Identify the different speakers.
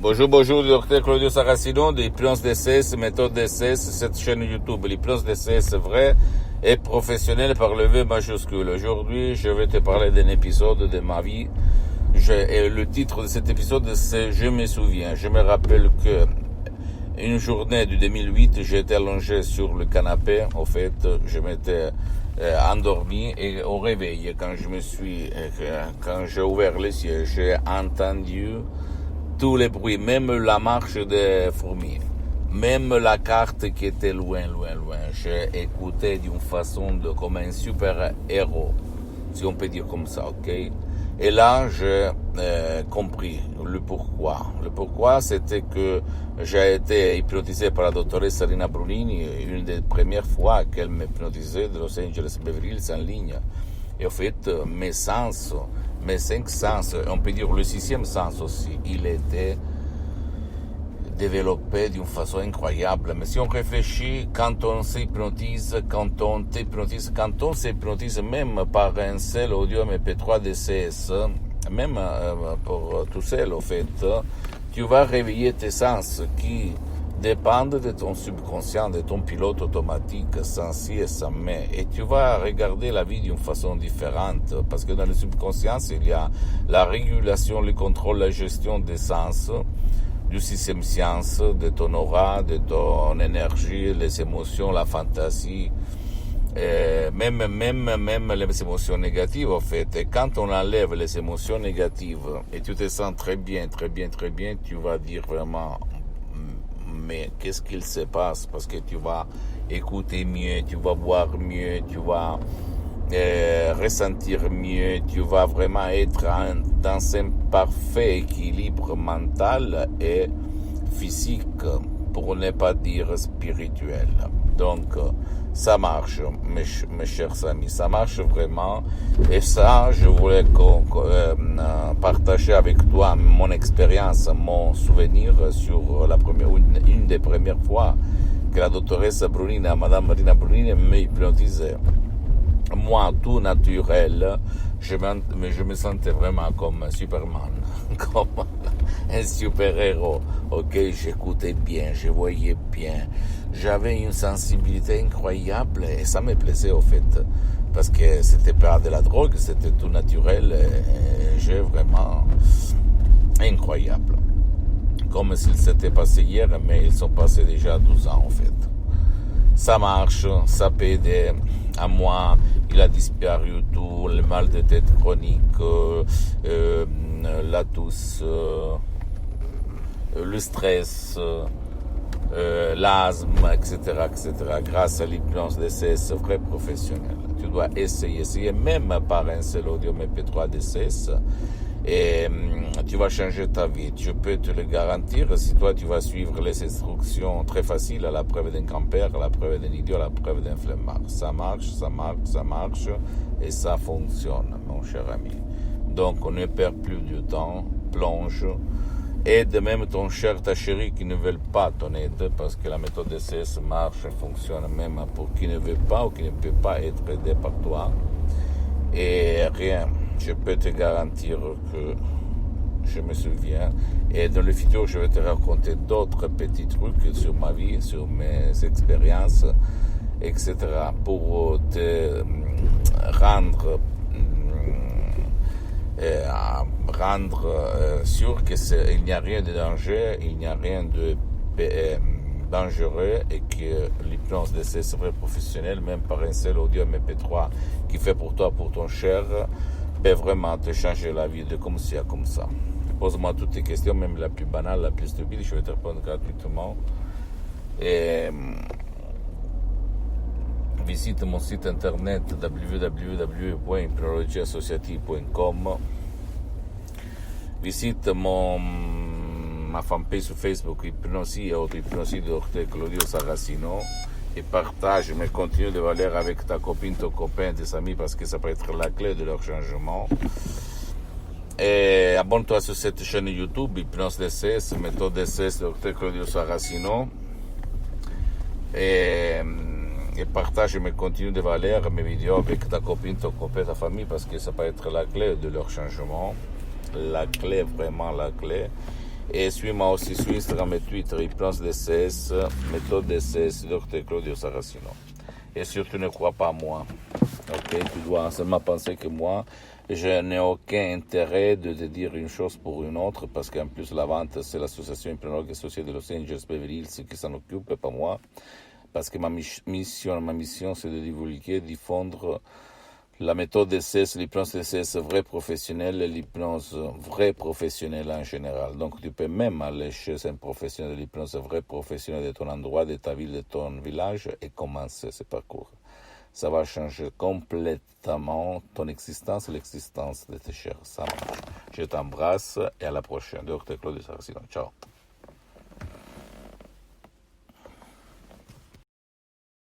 Speaker 1: Bonjour, bonjour, docteur Claudio Saracino de l'hypnose DCS, méthode DCS, cette chaîne YouTube. L'hypnose DCS vrai et professionnelle par le V majuscule. Aujourd'hui, je vais te parler d'un épisode de ma vie. Et le titre de cet épisode, c'est Je me souviens. Je me rappelle que une journée du 2008, j'étais allongé sur le canapé. En fait, je m'étais endormi et au réveil, quand j'ai ouvert les yeux, j'ai entendu tous les bruits, même la marche des fourmis, même la carte qui était loin. J'ai écouté d'une façon comme un super héros, si on peut dire comme ça, ok? Et là, j'ai compris le pourquoi. Le pourquoi, c'était que j'ai été hypnotisé par la doctoresse Rina Brunini, une des premières fois qu'elle m'hypnotisait de Los Angeles Beverly Hills en ligne. Et en fait, mes sens, mes 5 sens, on peut dire le 6e sens aussi, il était développé d'une façon incroyable. Mais si on réfléchit, quand on s'hypnotise, quand on s'hypnotise même par un seul audio MP3 DCS, même pour tout seul en fait, tu vas réveiller tes sens qui dépendent de ton subconscient, de ton pilote automatique, sans si et sans mais. Et tu vas regarder la vie d'une façon différente, parce que dans le subconscient, il y a la régulation, le contrôle, la gestion des sens, du 6e sens, de ton aura, de ton énergie, les émotions, la fantaisie, même les émotions négatives en fait. Et quand on enlève les émotions négatives et tu te sens très bien, tu vas dire vraiment mais qu'est-ce qu'il se passe, parce que tu vas écouter mieux, tu vas voir mieux, tu vas ressentir mieux, tu vas vraiment être dans un parfait équilibre mental et physique, pour ne pas dire spirituel. Donc ça marche, mes chers amis, ça marche vraiment. Et ça, je voulais partager avec toi mon expérience, mon souvenir sur une des premières fois que la doctoresse Brunini, Madame Marina Brunini, m'hypnotisait. Moi, tout naturel, je me sentais vraiment comme Superman, comme un super-héros. Ok, j'écoutais bien, je voyais bien. J'avais une sensibilité incroyable et ça me plaisait au fait. Parce que c'était pas de la drogue, c'était tout naturel et j'ai vraiment incroyable. Comme s'il s'était passé hier, mais ils sont passés déjà 12 ans en fait. Ça marche, ça peut aider. À moi, il a disparu tout, le mal de tête chronique, la toux, le stress, l'asthme, etc., grâce à l'hypnose DCS vrai professionnel. Tu dois essayer même par un seul audio MP3 DCS et tu vas changer ta vie. Je peux te le garantir si toi tu vas suivre les instructions très faciles à la preuve d'un grand-père, à la preuve d'un idiot, à la preuve d'un flemmard. Ça marche et ça fonctionne, mon cher ami. Donc on ne perd plus de temps, plonge. Aide même ton cher, ta chérie qui ne veut pas ton aide, parce que la méthode DCS marche et fonctionne même pour qui ne veut pas ou qui ne peut pas être aidé par toi. Et rien, je peux te garantir que je me souviens. Et dans le futur, je vais te raconter d'autres petits trucs sur ma vie, sur mes expériences, etc. pour te rendre sûr qu'il n'y a rien de danger, il n'y a rien de dangereux et que l'hypnose de ces vrais professionnels, même par un seul audio MP3 qui fait pour toi, pour ton cher, peut vraiment te changer la vie de comme ci à comme ça. Pose-moi toutes tes questions, même la plus banale, la plus stupide, je vais te répondre gratuitement. Et visite mon site internet www.hypnologieassociative.com. Visite ma fanpage sur Facebook, Hypnosie et auto-hypnosie de Dr Claudio Saracino. Et partage mes contenus de valeur avec ta copine, ton copain, tes amis, parce que ça peut être la clé de leur changement. Et abonne-toi sur cette chaîne YouTube, Hypnose DCS, méthode DCS de Dr Claudio Saracino. Et partage mes contenus de valeur, mes vidéos avec ta copine, ton copain, ta famille, parce que ça peut être la clé de leur changement. La clé, vraiment la clé. Et suis-moi aussi sur Instagram et Twitter, Hypnose DCS, méthode DCS, Dr Claudio Saracino. Et surtout ne crois pas à moi. Ok, tu dois seulement penser que moi, je n'ai aucun intérêt de te dire une chose pour une autre, parce qu'en plus la vente, c'est l'association hypnologue associée de Los Angeles Beverly Hills qui s'en occupe, pas moi. Parce que ma mission, c'est de divulguer, diffondre la méthode DCS, l'hypnose DCS vrai professionnel et l'hypnose vrai professionnelle en général. Donc tu peux même aller chez un professionnel de l'hypnose vrai professionnel de ton endroit, de ta ville, de ton village et commencer ce parcours. Ça va changer complètement ton existence et l'existence de tes chers. Ça marche. Je t'embrasse et à la prochaine. Dr Claudio Saracino. Ciao.